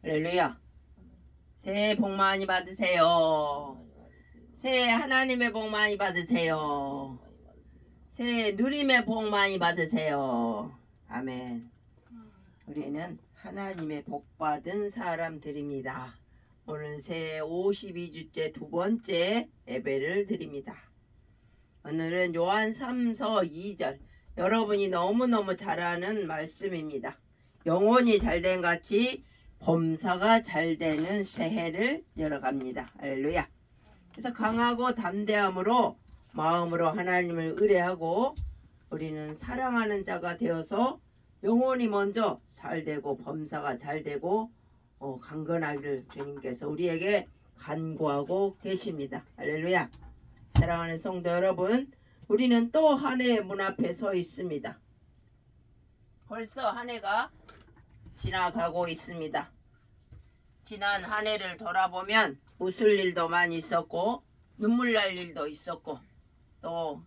할렐루야. 새해 복 많이 받으세요. 새해 하나님의 복 많이 받으세요. 새해 누림의 복 많이 받으세요. 아멘. 우리는 하나님의 복 받은 사람들입니다. 오늘 새해 52주째 두 번째 예배를 드립니다. 오늘은 요한 3서 2절. 여러분이 너무너무 잘 아는 말씀입니다. 영혼이 잘된 같이 범사가 잘되는 새해를 열어갑니다. 할렐루야. 그래서 강하고 담대함으로 마음으로 하나님을 의뢰하고 우리는 사랑하는 자가 되어서 영혼이 먼저 잘되고 범사가 잘되고 강건하기를 주님께서 우리에게 간구하고 계십니다. 할렐루야. 사랑하는 성도 여러분, 우리는 또 한 해의 문 앞에 서 있습니다. 벌써 한 해가 지나가고 있습니다. 지난 한 해를 돌아보면 웃을 일도 많이 있었고 눈물 날 일도 있었고 또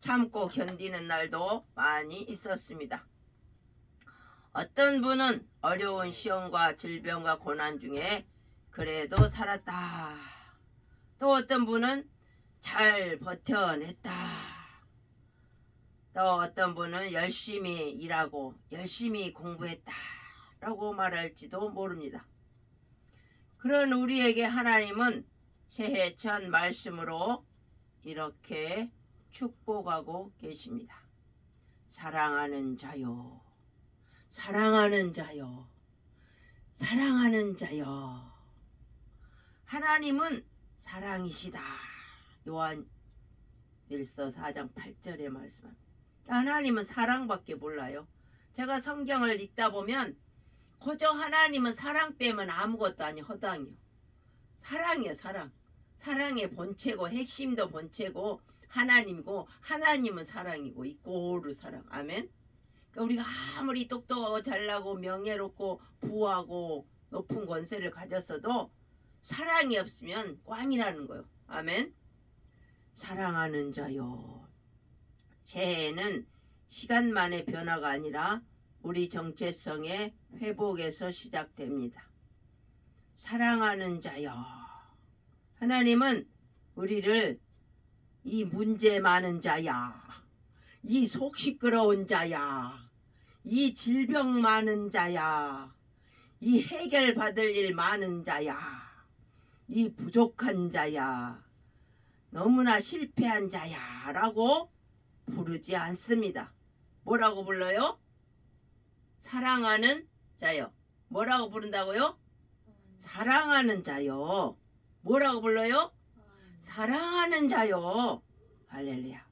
참고 견디는 날도 많이 있었습니다. 어떤 분은 어려운 시험과 질병과 고난 중에 그래도 살았다. 또 어떤 분은 잘 버텨냈다. 또 어떤 분은 열심히 일하고 열심히 공부했다 라고 말할지도 모릅니다. 그런 우리에게 하나님은 새해 첫 말씀으로 이렇게 축복하고 계십니다. 사랑하는 자요, 사랑하는 자요, 사랑하는 자요. 하나님은 사랑이시다. 요한 1서 4장 8절의 말씀입니다. 하나님은 사랑밖에 몰라요. 제가 성경을 읽다 보면 그저 하나님은 사랑 빼면 아무것도 아니 허당이요. 사랑이요, 사랑. 사랑의 본체고 핵심도 본체고 하나님이고 하나님은 사랑이고 이꼬르 사랑. 아멘. 그러니까 우리가 아무리 똑똑하고 잘나고 명예롭고 부하고 높은 권세를 가졌어도 사랑이 없으면 꽝이라는 거요. 아멘. 사랑하는 자요. 새해에는 시간만의 변화가 아니라 우리 정체성의 회복에서 시작됩니다. 사랑하는 자여. 하나님은 우리를 이 문제 많은 자야, 이 속 시끄러운 자야, 이 질병 많은 자야, 이 해결 받을 일 많은 자야, 이 부족한 자야, 너무나 실패한 자야 라고 부르지 않습니다. 뭐라고 불러요? 사랑하는 자요. 뭐라고 부른다고요? 사랑하는 자요. 뭐라고 불러요? 사랑하는 자요. 할렐루야.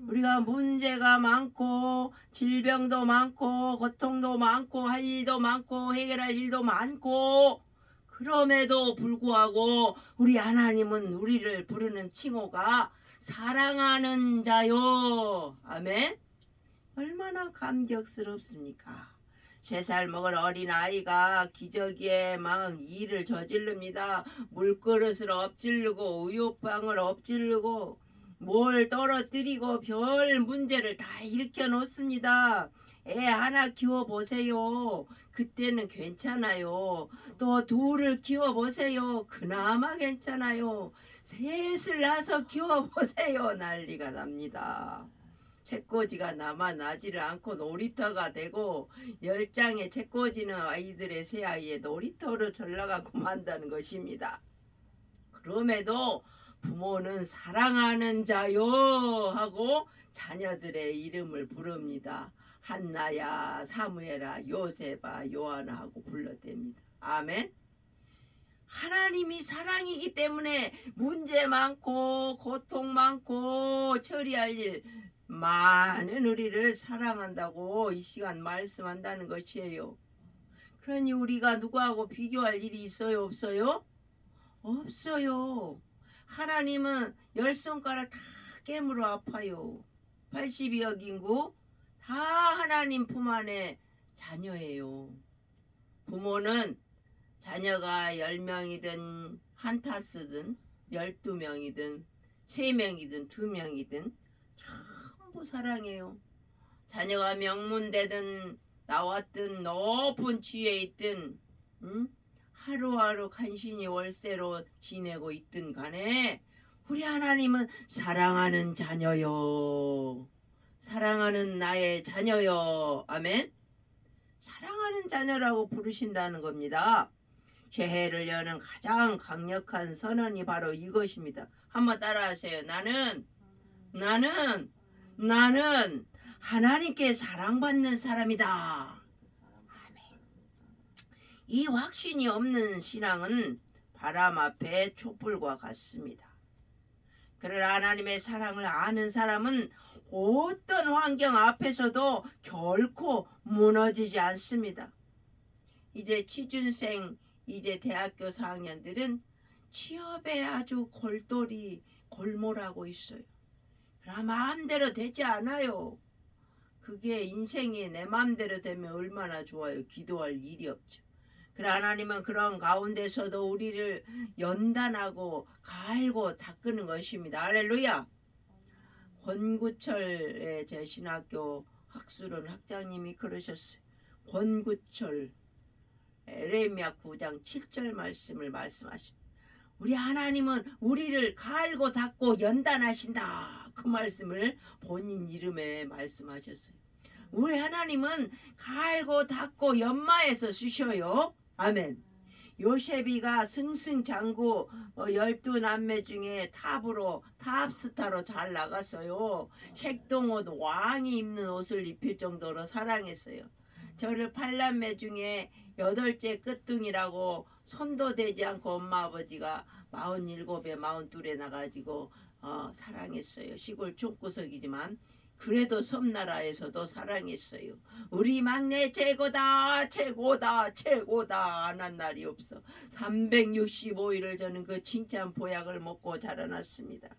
우리가 문제가 많고 질병도 많고 고통도 많고 할 일도 많고 해결할 일도 많고 그럼에도 불구하고 우리 하나님은 우리를 부르는 칭호가 사랑하는 자요. 아멘. 얼마나 감격스럽습니까? 3살 먹을 어린아이가 기저귀에 막 일을 저지릅니다. 물그릇을 엎질르고 우유빵을 엎질르고 뭘 떨어뜨리고 별 문제를 다 일으켜 놓습니다. 애 하나 키워보세요. 그때는 괜찮아요. 또 둘을 키워보세요. 그나마 괜찮아요. 셋을 낳아서 키워보세요. 난리가 납니다. 책꽂이가 남아나지를 않고 놀이터가 되고 10장의 책꽂이는 아이들의 새아이의 놀이터로 전락하고 만다는 것입니다. 그럼에도 부모는 사랑하는 자요 하고 자녀들의 이름을 부릅니다. 한나야, 사무엘아, 요셉아, 요하나 하고 불러댑니다. 아멘. 하나님이 사랑이기 때문에 문제 많고 고통 많고 처리할 일 많은 우리를 사랑한다고 이 시간 말씀한다는 것이에요. 그러니 우리가 누구하고 비교할 일이 있어요, 없어요? 없어요. 하나님은 10손가락 다 깨물어 아파요. 82억 인구 다 하나님 품 안에 자녀예요. 부모는 자녀가 10명이든 한타스든 12명이든 3명이든 2명이든 전부 사랑해요. 자녀가 명문대든 나왔든 높은 지위에 있든 하루하루 간신히 월세로 지내고 있든 간에 우리 하나님은 사랑하는 자녀요. 사랑하는 나의 자녀요. 아멘. 사랑하는 자녀라고 부르신다는 겁니다. 죄를 여는 가장 강력한 선언이 바로 이것입니다. 한번 따라하세요. 나는 하나님께 사랑받는 사람이다. 아멘. 이 확신이 없는 신앙은 바람 앞에 촛불과 같습니다. 그러나 하나님의 사랑을 아는 사람은 어떤 환경 앞에서도 결코 무너지지 않습니다. 이제 취준생, 이제 대학교 4학년들은 취업에 아주 골몰하고 있어요. 그러나 마음대로 되지 않아요. 그게 인생이 내 마음대로 되면 얼마나 좋아요. 기도할 일이 없죠. 그러나 하나님은 그런 가운데서도 우리를 연단하고 갈고 닦는 것입니다. 할렐루야. 권구철의 제 신학교 학술원 학장님이 그러셨어요. 권구철 에레미야 9장 7절 말씀을 말씀하십니다. 우리 하나님은 우리를 갈고 닦고 연단하신다. 그 말씀을 본인 이름에 말씀하셨어요. 우리 하나님은 갈고 닦고 연마해서 쓰셔요. 아멘. 요셉이가 승승장구 12남매 중에 탑스타로 잘 나갔어요. 색동옷 왕이 입는 옷을 입힐 정도로 사랑했어요. 저를 8남매 중에 8째 끝둥이라고 손도 대지 않고 엄마 아버지가 47에 42에 나가지고 사랑했어요. 시골 촌구석이지만 그래도 섬나라에서도 사랑했어요. 우리 막내 최고다 안 한 날이 없어. 365일을 저는 그 칭찬 보약을 먹고 자라났습니다.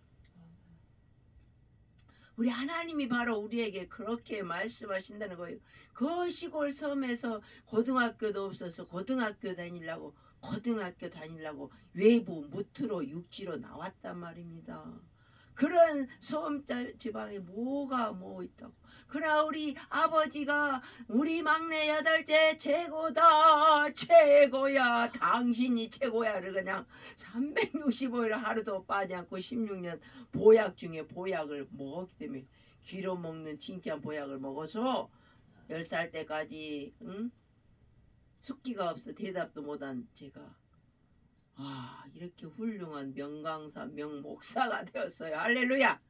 우리 하나님이 바로 우리에게 그렇게 말씀하신다는 거예요. 그 시골 섬에서 고등학교도 없어서 고등학교 다니려고 외부 무트로 육지로 나왔단 말입니다. 그런 섬 지방에 뭐가 뭐 있다고. 그러나 우리 아버지가 우리 막내 8째 최고야 당신이 최고야를 그냥 365일 하루도 빠지 않고 16년 보약 중에 보약을 먹었기 때문에 기로 먹는 칭찬 보약을 먹어서 10살 때까지 숙기가 없어 대답도 못한 제가 이렇게 훌륭한 명강사 명목사가 되었어요. 할렐루야.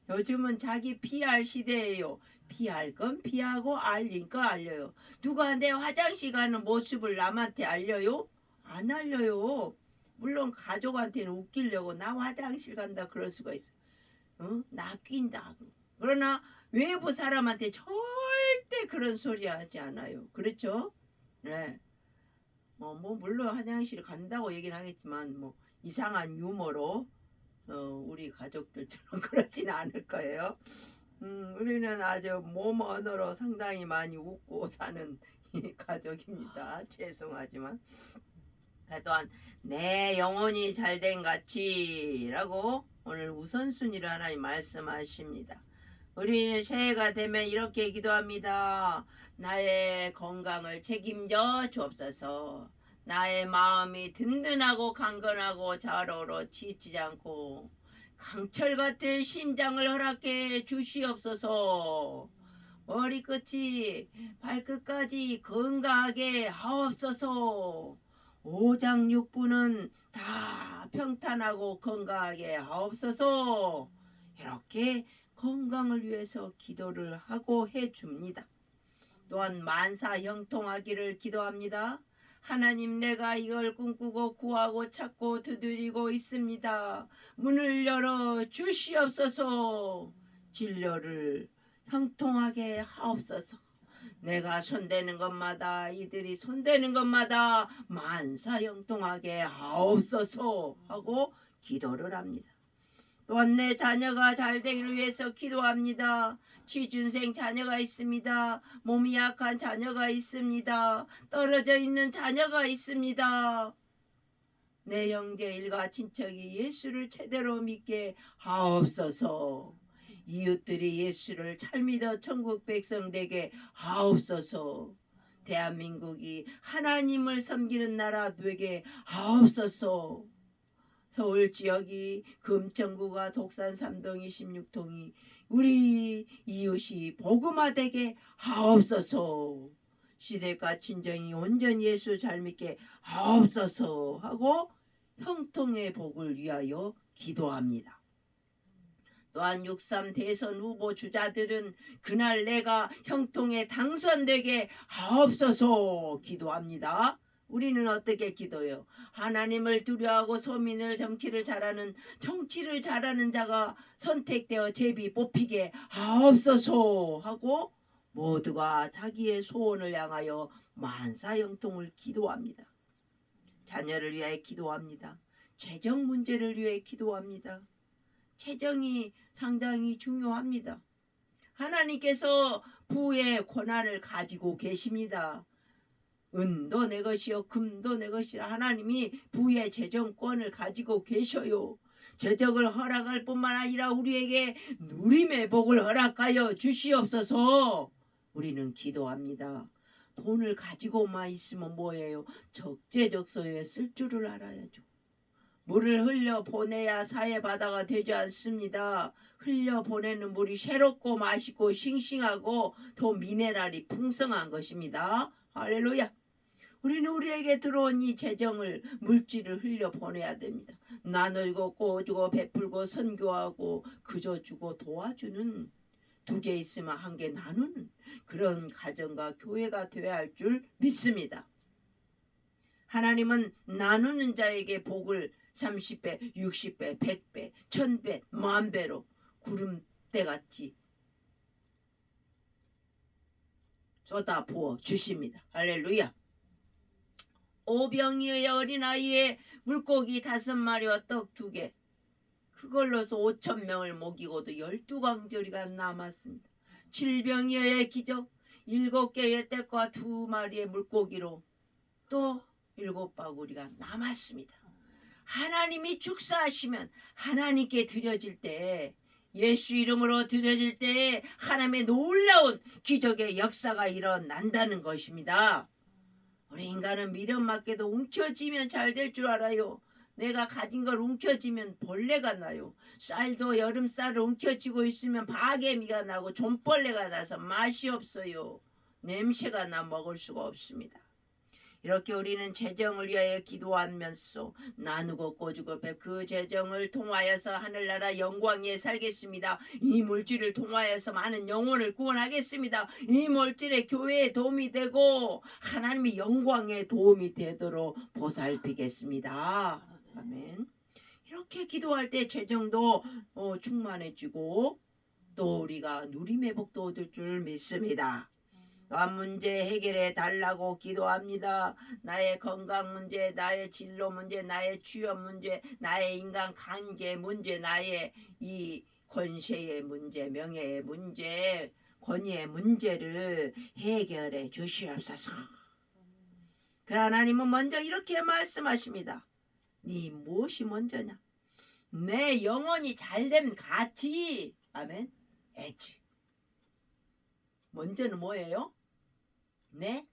요즘은 자기 PR 시대예요. PR 건 피하고 알린 거 알려요. 누가 내 화장실 가는 모습을 남한테 알려요? 안 알려요. 물론 가족한테는 웃기려고 나 화장실 간다 그럴 수가 있어. 나 낀다. 그러나 외부 사람한테 절대 그런 소리 하지 않아요. 그렇죠? 네. 물론 화장실 간다고 얘기는 하겠지만 이상한 유머로 우리 가족들처럼 그러지는 않을 거예요. 우리는 아주 몸 언어로 상당히 많이 웃고 사는 가족입니다. 죄송하지만 또한 내 영혼이 잘된 같이라고 오늘 우선순위를 하나님 말씀하십니다. 우리는 새해가 되면 이렇게 기도합니다. 나의 건강을 책임져 주옵소서. 나의 마음이 든든하고 강건하고 자로로 지치지 않고 강철 같은 심장을 허락해 주시옵소서. 머리끝이 발끝까지 건강하게 하옵소서. 오장육부는 다 평탄하고 건강하게 하옵소서. 이렇게 건강을 위해서 기도를 하고 해줍니다. 또한 만사 형통하기를 기도합니다. 하나님, 내가 이걸 꿈꾸고 구하고 찾고 두드리고 있습니다. 문을 열어 주시옵소서. 진료를 형통하게 하옵소서. 내가 손대는 것마다 이들이 손대는 것마다 만사 형통하게 하옵소서 하고 기도를 합니다. 또한 내 자녀가 잘 되기를 위해서 기도합니다. 취준생 자녀가 있습니다. 몸이 약한 자녀가 있습니다. 떨어져 있는 자녀가 있습니다. 내 형제 일가 친척이 예수를 제대로 믿게 하옵소서. 이웃들이 예수를 잘 믿어 천국 백성 되게 하옵소서. 대한민국이 하나님을 섬기는 나라 되게 하옵소서. 서울 지역이 금천구가 독산 3동이 16동이 우리 이웃이 복음화되게 하옵소서. 시대가 친정이 온전히 예수 잘 믿게 하옵소서 하고 형통의 복을 위하여 기도합니다. 또한 6.3 대선 후보 주자들은 그날 내가 형통에 당선되게 하옵소서 기도합니다. 우리는 어떻게 기도해요? 하나님을 두려워하고 서민을 정치를 잘하는 자가 선택되어 제비 뽑히게 하옵소서 하고 모두가 자기의 소원을 향하여 만사형통을 기도합니다. 자녀를 위하여 기도합니다. 재정 문제를 위해 기도합니다. 재정이 상당히 중요합니다. 하나님께서 부의 권한을 가지고 계십니다. 은도 내 것이요 금도 내 것이라 하나님이 부의 재정권을 가지고 계셔요. 재정을 허락할 뿐만 아니라 우리에게 누림의 복을 허락하여 주시옵소서. 우리는 기도합니다. 돈을 가지고만 있으면 뭐예요? 적재적소에 쓸 줄을 알아야죠. 물을 흘려보내야 사회바다가 되지 않습니다. 흘려보내는 물이 새롭고 맛있고 싱싱하고 더 미네랄이 풍성한 것입니다. 할렐루야. 우리는 우리에게 들어온 이 재정을 물질을 흘려보내야 됩니다. 나누고 꼬주고 베풀고 선교하고 그저 주고 도와주는 두 개 있으면 한 개 나누는 그런 가정과 교회가 되어야 할 줄 믿습니다. 하나님은 나누는 자에게 복을 30배, 60배, 100배, 1000배, 10,000배로 구름대같이 쏟아 부어 주십니다. 할렐루야. 오병이의 어린아이에 물고기 5마리와 떡 2개 그걸로서 5,000명을 먹이고도 12광저리가 남았습니다. 7병이의 기적 7개의 떼과 2마리의 물고기로 또 7바구리가 남았습니다. 하나님이 축사하시면 하나님께 드려질 때 예수 이름으로 드려질 때 하나님의 놀라운 기적의 역사가 일어난다는 것입니다. 우리 인간은 미련맞게도 움켜쥐면 잘 될 줄 알아요. 내가 가진 걸 움켜쥐면 벌레가 나요. 쌀도 여름쌀을 움켜쥐고 있으면 바개미가 나고 좀벌레가 나서 맛이 없어요. 냄새가 나 먹을 수가 없습니다. 이렇게 우리는 재정을 위하여 기도하면서 나누고 꼬주고 그 재정을 통하여서 하늘나라 영광에 살겠습니다. 이 물질을 통하여서 많은 영혼을 구원하겠습니다. 이 물질에 교회에 도움이 되고 하나님의 영광에 도움이 되도록 보살피겠습니다. 아멘. 이렇게 기도할 때 재정도 충만해지고 또 우리가 누림의 복도 얻을 줄 믿습니다. 또한 문제 해결해 달라고 기도합니다. 나의 건강 문제, 나의 진로 문제, 나의 취업 문제, 나의 인간 관계 문제, 나의 이 권세의 문제, 명예의 문제, 권위의 문제를 해결해 주시옵소서. 그러나 하나님은 먼저 이렇게 말씀하십니다. 네 무엇이 먼저냐? 내 영혼이 잘됨 같이. 아멘. 엣지. 먼저는 뭐예요? 내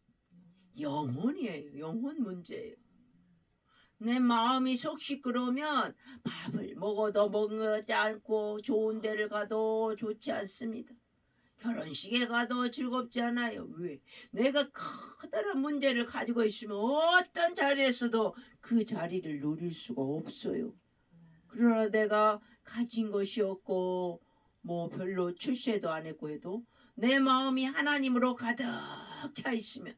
영혼이에요. 영혼 문제예요. 내 마음이 속 시끄러우면 밥을 먹어도 먹지 않고 좋은 데를 가도 좋지 않습니다. 결혼식에 가도 즐겁지 않아요. 왜? 내가 커다란 문제를 가지고 있으면 어떤 자리에서도 그 자리를 누릴 수가 없어요. 그러나 내가 가진 것이 없고 뭐 별로 출세도 안 했고 해도 내 마음이 하나님으로 가득 차 있으면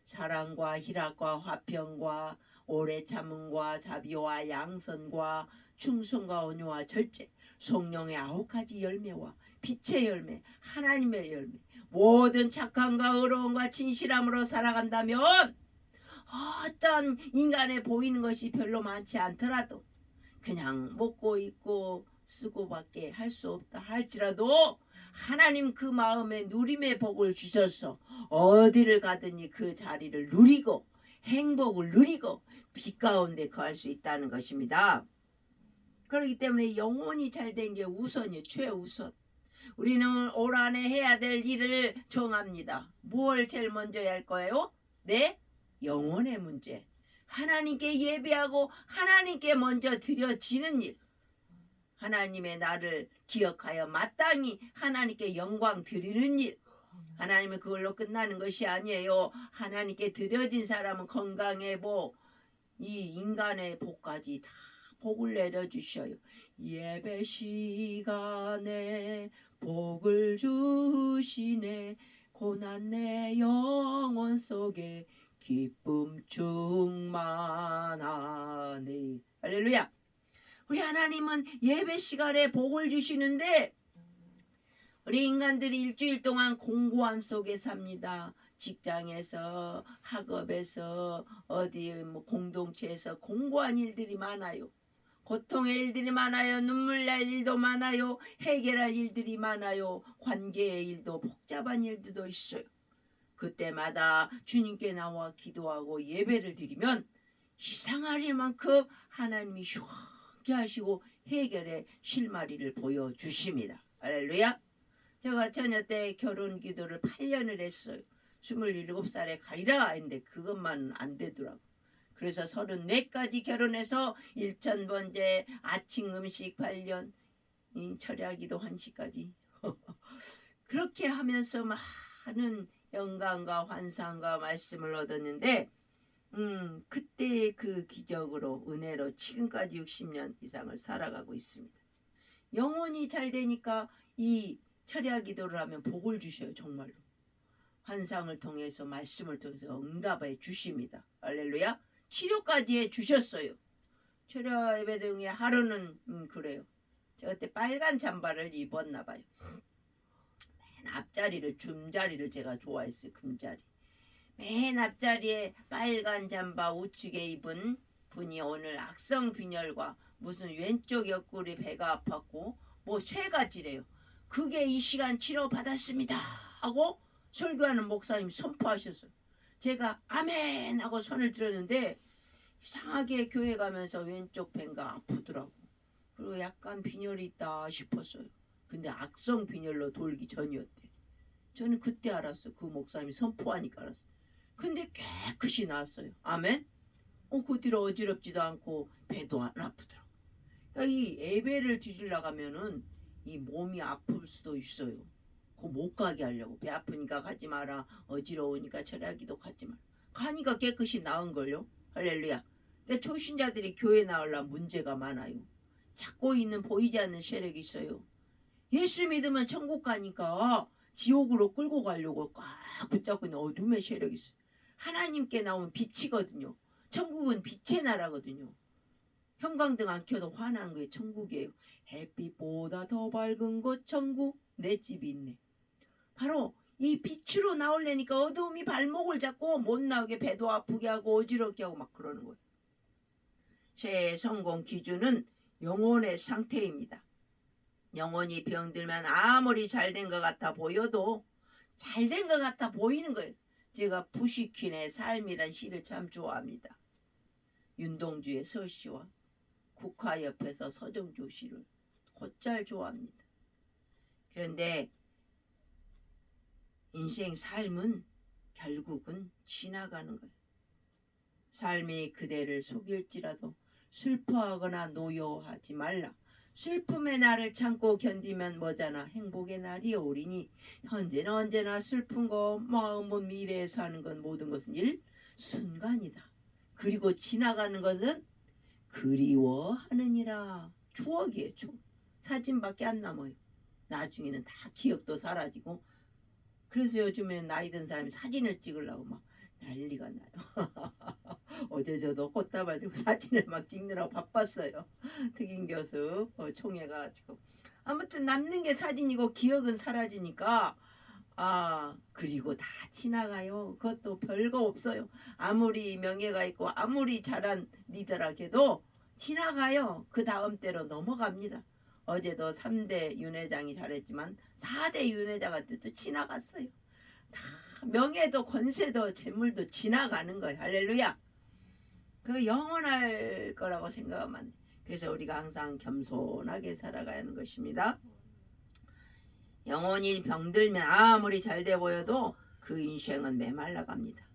사랑과 희락과 화평과 오래 참음과 자비와 양선과 충성과 온유와 절제 성령의 9가지 열매와 빛의 열매 하나님의 열매 모든 착함과 의로움과 진실함으로 살아간다면 어떤 인간에 보이는 것이 별로 많지 않더라도 그냥 먹고 입고 쓰고밖에 할 수 없다 할지라도 하나님 그 마음에 누림의 복을 주셔서 어디를 가든지 그 자리를 누리고 행복을 누리고 빛 가운데 거할 수 있다는 것입니다. 그렇기 때문에 영혼이 잘된 게 우선이에요. 최우선. 우리는 올 한해 해야 될 일을 정합니다. 뭘 제일 먼저 할 거예요? 네? 영혼의 문제. 하나님께 예배하고 하나님께 먼저 드려지는 일. 하나님의 나를 기억하여 마땅히 하나님께 영광 드리는 일. 하나님은 그걸로 끝나는 것이 아니에요. 하나님께 드려진 사람은 건강의 복, 이 인간의 복까지 다 복을 내려주셔요. 예배 시간에 복을 주시네. 고난 내 영혼 속에 기쁨 충만하네. 할렐루야. 우리 하나님은 예배 시간에 복을 주시는데 우리 인간들이 일주일 동안 공고함 속에 삽니다. 직장에서, 학업에서, 어디 뭐 공동체에서 공고한 일들이 많아요. 고통의 일들이 많아요. 눈물 날 일도 많아요. 해결할 일들이 많아요. 관계의 일도 복잡한 일들도 있어요. 그때마다 주님께 나와 기도하고 예배를 드리면 이상할 만큼 하나님이 시원하게 하시고 해결의 실마리를 보여주십니다. 할렐루야. 제가 처녀 때 결혼 기도를 8년을 했어요. 27살에 가리라 했는데 그것만 안 되더라고. 그래서 34까지 결혼해서 1000번째 아침 음식 8년, 철야기도 1시까지 그렇게 하면서 많은 영광과 환상과 말씀을 얻었는데 그때 그 기적으로 은혜로 지금까지 60년 이상을 살아가고 있습니다. 영혼이 잘 되니까 이 철야 기도를 하면 복을 주셔요. 정말로. 환상을 통해서 말씀을 통해서 응답해 주십니다. 할렐루야. 치료까지 해 주셨어요. 철야 예배 중에 하루는 그래요. 제가 그때 빨간 잠바를 입었나 봐요. 맨 앞자리를 줌자리를 제가 좋아했어요. 금자리. 맨 앞자리에 빨간 잠바 우측에 입은 분이 오늘 악성 빈혈과 무슨 왼쪽 옆구리 배가 아팠고 뭐 세 가지래요. 그게 이 시간 치료 받았습니다 하고 설교하는 목사님 선포하셨어요. 제가 아멘 하고 손을 들었는데 이상하게 교회 가면서 왼쪽 배가 아프더라고. 그리고 약간 빈혈이 있다 싶었어요. 근데 악성 빈혈로 돌기 전이었대. 저는 그때 알았어요. 그 목사님이 선포하니까 알았어요. 근데 깨끗이 나았어요. 아멘. 그 뒤로 어지럽지도 않고 배도 안 아프더라고. 그러니까 이 예배를 드리려고 하면은 이 몸이 아플 수도 있어요. 그거 못 가게 하려고. 배 아프니까 가지 마라. 어지러우니까 철야기도 가지 마라. 가니까 깨끗이 나은걸요. 할렐루야. 근데 초신자들이 교회 나오려면 문제가 많아요. 찾고 있는 보이지 않는 세력이 있어요. 예수 믿으면 천국 가니까 지옥으로 끌고 가려고 꽉 붙잡고 있는 어둠의 세력이 있어요. 하나님께 나오면 빛이거든요. 천국은 빛의 나라거든요. 형광등 안 켜도 환한 거예요. 천국이에요. 햇빛보다 더 밝은 곳 천국 내 집이 있네. 바로 이 빛으로 나오려니까 어둠이 발목을 잡고 못 나오게 배도 아프게 하고 어지럽게 하고 막 그러는 거예요. 제 성공 기준은 영혼의 상태입니다. 영혼이 병들면 아무리 잘된 것 같아 보여도 잘된 것 같아 보이는 거예요. 제가 부시킨의 삶이란 시를 참 좋아합니다. 윤동주의 서시와 국화 옆에서 서정주 시를 곧잘 좋아합니다. 그런데 인생 삶은 결국은 지나가는 거예요. 삶이 그대를 속일지라도 슬퍼하거나 노여하지 말라. 슬픔의 날을 참고 견디면 뭐잖아. 행복의 날이 오리니 현재는 언제나 슬픈 거 마음은 미래에 사는 건 모든 것은 일순간이다. 그리고 지나가는 것은 그리워하느니라. 추억이에요. 추억. 사진밖에 안 남아요. 나중에는 다 기억도 사라지고. 그래서 요즘엔 나이 든 사람이 사진을 찍으려고 막 난리가 나요. 어제 저도 꽃다발 들고 사진을 막 찍느라고 바빴어요. 특임 교수 총회 가지고. 아무튼 남는 게 사진이고 기억은 사라지니까 그리고 다 지나가요. 그것도 별거 없어요. 아무리 명예가 있고 아무리 잘한 리더라해도 지나가요. 그 다음 때로 넘어갑니다. 어제도 3대 윤회장이 잘했지만 4대 윤회장한테도 지나갔어요. 다 명예도 권세도 재물도 지나가는 거예요. 할렐루야. 그 영원할 거라고 생각하면 안 돼. 그래서 우리가 항상 겸손하게 살아가야 하는 것입니다. 영혼이 병들면 아무리 잘 돼 보여도 그 인생은 메말라갑니다.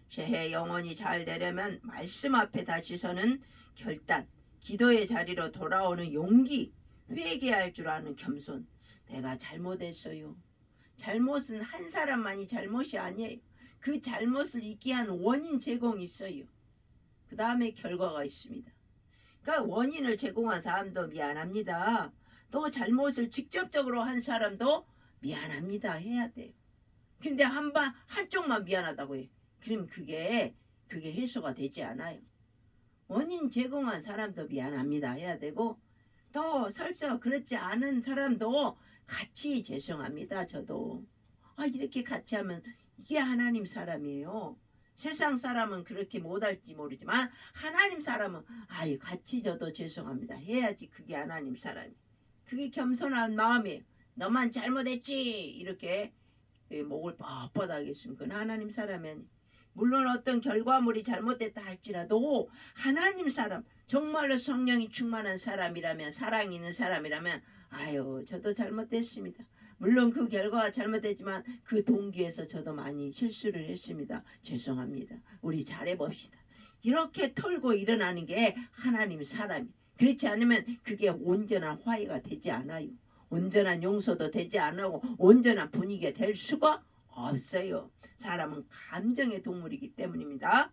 새해 영혼이 잘 되려면 말씀 앞에 다시 서는 결단, 기도의 자리로 돌아오는 용기, 회개할 줄 아는 겸손. 내가 잘못했어요. 잘못은 한 사람만이 잘못이 아니에요. 그 잘못을 있게 한 원인 제공이 있어요. 그 다음에 결과가 있습니다. 그러니까 원인을 제공한 사람도 미안합니다. 또 잘못을 직접적으로 한 사람도 미안합니다 해야 돼요. 근데 한쪽만 미안하다고 해. 그럼 그게 해소가 되지 않아요. 원인 제공한 사람도 미안합니다 해야 되고, 또 설사 그렇지 않은 사람도 같이 죄송합니다. 저도 이렇게 같이 하면 이게 하나님 사람이에요. 세상 사람은 그렇게 못할지 모르지만 하나님 사람은 같이 저도 죄송합니다 해야지 그게 하나님 사람이. 그게 겸손한 마음이에요. 너만 잘못했지 이렇게 목을 뻣뻣하겠으면 그건 하나님 사람이 아니에요. 물론 어떤 결과물이 잘못됐다 할지라도 하나님 사람, 정말로 성령이 충만한 사람이라면, 사랑이 있는 사람이라면 저도 잘못됐습니다. 물론 그 결과가 잘못됐지만 그 동기에서 저도 많이 실수를 했습니다. 죄송합니다. 우리 잘해봅시다. 이렇게 털고 일어나는 게 하나님 사람이. 그렇지 않으면 그게 온전한 화해가 되지 않아요. 온전한 용서도 되지 않고 온전한 분위기가 될 수가 없어요. 사람은 감정의 동물이기 때문입니다.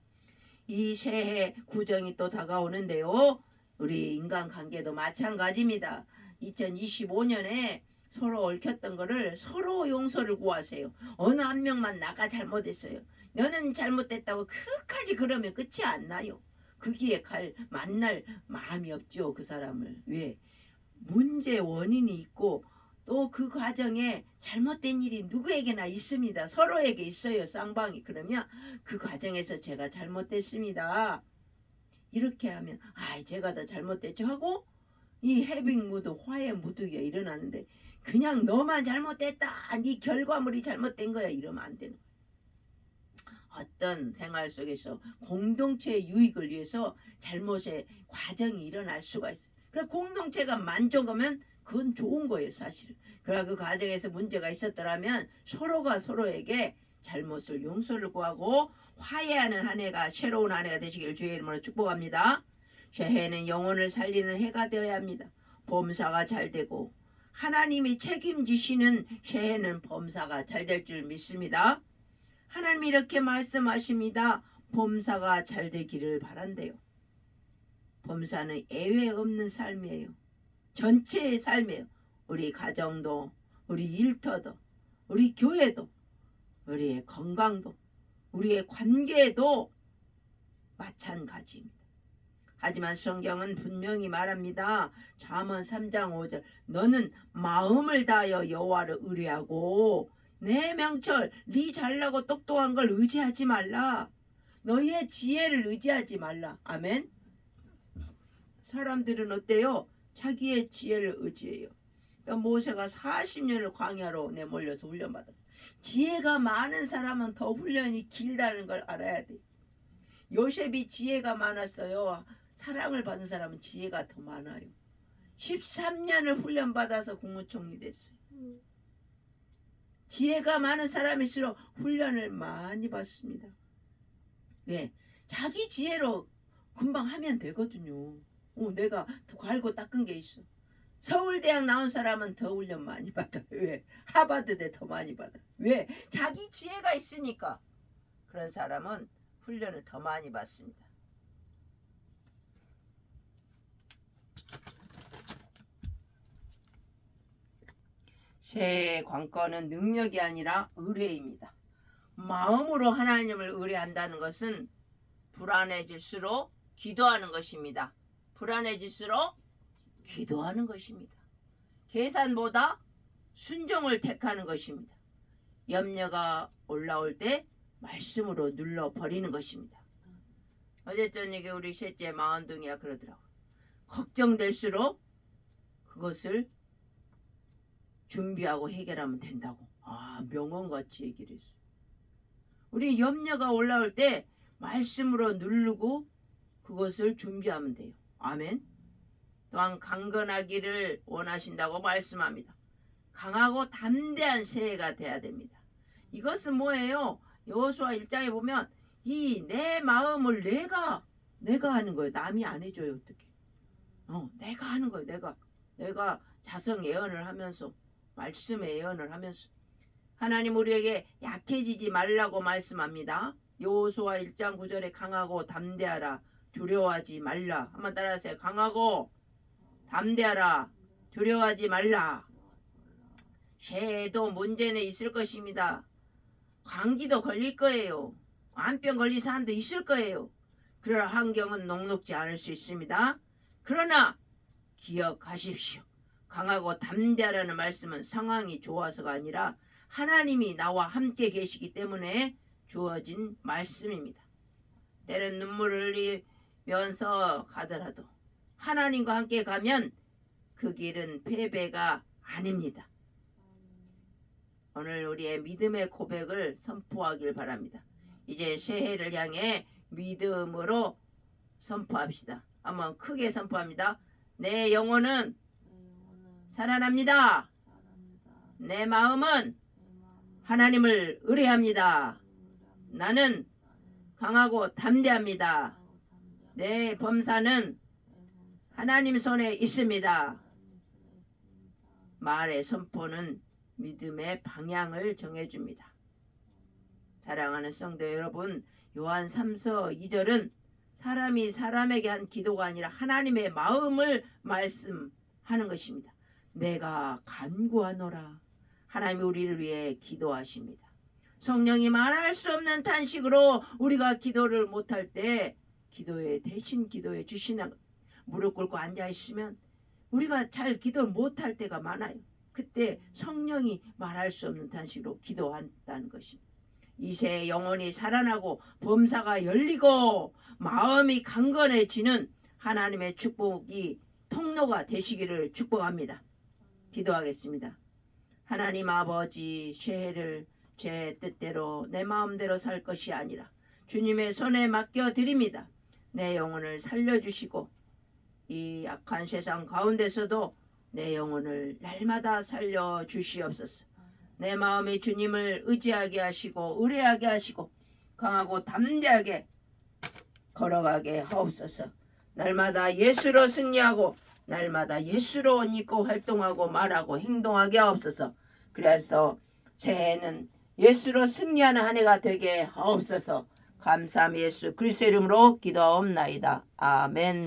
이 새해 구정이 또 다가오는데요. 우리 인간관계도 마찬가지입니다. 2025년에 서로 얽혔던 거를 서로 용서를 구하세요. 어느 한 명만 나가 잘못했어요. 너는 잘못됐다고 끝까지 그러면 끝이 안 나요. 거기에 만날 마음이 없죠. 그 사람을. 왜? 문제 원인이 있고 또 그 과정에 잘못된 일이 누구에게나 있습니다. 서로에게 있어요. 쌍방이. 그러면 그 과정에서 제가 잘못됐습니다. 이렇게 하면 제가 더 잘못됐죠 하고 이 해빙 무드, 화해 무드가 일어나는데, 그냥 너만 잘못됐다, 네 결과물이 잘못된 거야 이러면 안 되는 거예요. 어떤 생활 속에서 공동체의 유익을 위해서 잘못의 과정이 일어날 수가 있어요. 그래서 공동체가 만족하면 그건 좋은 거예요, 사실은. 그러나 그 과정에서 문제가 있었더라면 서로가 서로에게 잘못을 용서를 구하고 화해하는 한 해가, 새로운 한 해가 되시길 주의 이름으로 축복합니다. 새해는 영혼을 살리는 해가 되어야 합니다. 범사가 잘 되고 하나님이 책임지시는 새해는 범사가 잘 될 줄 믿습니다. 하나님이 이렇게 말씀하십니다. 범사가 잘 되기를 바란대요. 범사는 예외 없는 삶이에요. 전체의 삶이에요. 우리 가정도, 우리 일터도, 우리 교회도, 우리의 건강도, 우리의 관계도 마찬가지입니다. 하지만 성경은 분명히 말합니다. 잠언 3장 5절, 너는 마음을 다하여 여호와를 의뢰하고 내 명철, 네 잘나고 똑똑한 걸 의지하지 말라. 너희의 지혜를 의지하지 말라. 아멘. 사람들은 어때요? 자기의 지혜를 의지해요. 그러니까 모세가 40년을 광야로 내몰려서 훈련받았어요. 지혜가 많은 사람은 더 훈련이 길다는 걸 알아야 돼. 요셉이 지혜가 많았어요. 사랑을 받은 사람은 지혜가 더 많아요. 13년을 훈련받아서 국무총리 됐어요. 지혜가 많은 사람일수록 훈련을 많이 받습니다. 왜? 자기 지혜로 금방 하면 되거든요. 내가 더 갈고 닦은 게 있어. 서울대학 나온 사람은 더 훈련 많이 받아. 왜? 하버드대 더 많이 받아. 왜? 자기 지혜가 있으니까. 그런 사람은 훈련을 더 많이 받습니다. 새해의 관건은 능력이 아니라 의뢰입니다. 마음으로 하나님을 의뢰한다는 것은 불안해질수록 기도하는 것입니다. 불안해질수록 기도하는 것입니다. 계산보다 순종을 택하는 것입니다. 염려가 올라올 때 말씀으로 눌러버리는 것입니다. 어제 저녁에 우리 셋째 마흔둥이가 그러더라고. 걱정될수록 그것을 준비하고 해결하면 된다고. 명언같이 얘기를 했어. 우리 염려가 올라올 때 말씀으로 누르고 그것을 준비하면 돼요. 아멘. 또한 강건하기를 원하신다고 말씀합니다. 강하고 담대한 새해가 돼야 됩니다. 이것은 뭐예요? 여호수아 1장에 보면 이 내 마음을 내가 하는 거예요. 남이 안 해줘요. 어떻게? 내가 하는 거예요. 내가 자성 예언을 하면서 말씀의 예언을 하면서 하나님 우리에게 약해지지 말라고 말씀합니다. 여호수아 1장 9절에 강하고 담대하라 두려워하지 말라. 한번 따라하세요. 강하고 담대하라 두려워하지 말라. 새해에도 문제는 있을 것입니다. 감기도 걸릴 거예요. 암병 걸린 사람도 있을 거예요. 그럴 환경은 녹록지 않을 수 있습니다. 그러나 기억하십시오. 강하고 담대하라는 말씀은 상황이 좋아서가 아니라 하나님이 나와 함께 계시기 때문에 주어진 말씀입니다. 때론 눈물을 흘리면서 가더라도 하나님과 함께 가면 그 길은 패배가 아닙니다. 오늘 우리의 믿음의 고백을 선포하길 바랍니다. 이제 새해를 향해 믿음으로 선포합시다. 한번 크게 선포합니다. 내 영혼은 살아납니다. 내 마음은 하나님을 의뢰합니다. 나는 강하고 담대합니다. 내 범사는 하나님 손에 있습니다. 말의 선포는 믿음의 방향을 정해줍니다. 사랑하는 성도 여러분, 요한 3서 2절은 사람이 사람에게 한 기도가 아니라 하나님의 마음을 말씀하는 것입니다. 내가 간구하노라. 하나님이 우리를 위해 기도하십니다. 성령이 말할 수 없는 탄식으로 우리가 기도를 못할 때 대신 기도해 주시는 무릎 꿇고 앉아 있으면 우리가 잘 기도를 못할 때가 많아요. 그때 성령이 말할 수 없는 탄식으로 기도한다는 것입니다. 이새 영혼이 살아나고 범사가 열리고 마음이 강건해지는 하나님의 축복이 통로가 되시기를 축복합니다. 기도하겠습니다. 하나님 아버지, 새해를 제 뜻대로 내 마음대로 살 것이 아니라 주님의 손에 맡겨드립니다. 내 영혼을 살려주시고 이 악한 세상 가운데서도 내 영혼을 날마다 살려주시옵소서. 내 마음이 주님을 의지하게 하시고 의뢰하게 하시고 강하고 담대하게 걸어가게 하옵소서. 날마다 예수로 승리하고 날마다 예수로 옷 입고 활동하고 말하고 행동하게 하옵소서. 그래서 새해는 예수로 승리하는 한 해가 되게 하옵소서. 감사함 예수 그리스도의 이름으로 기도하옵나이다. 아멘.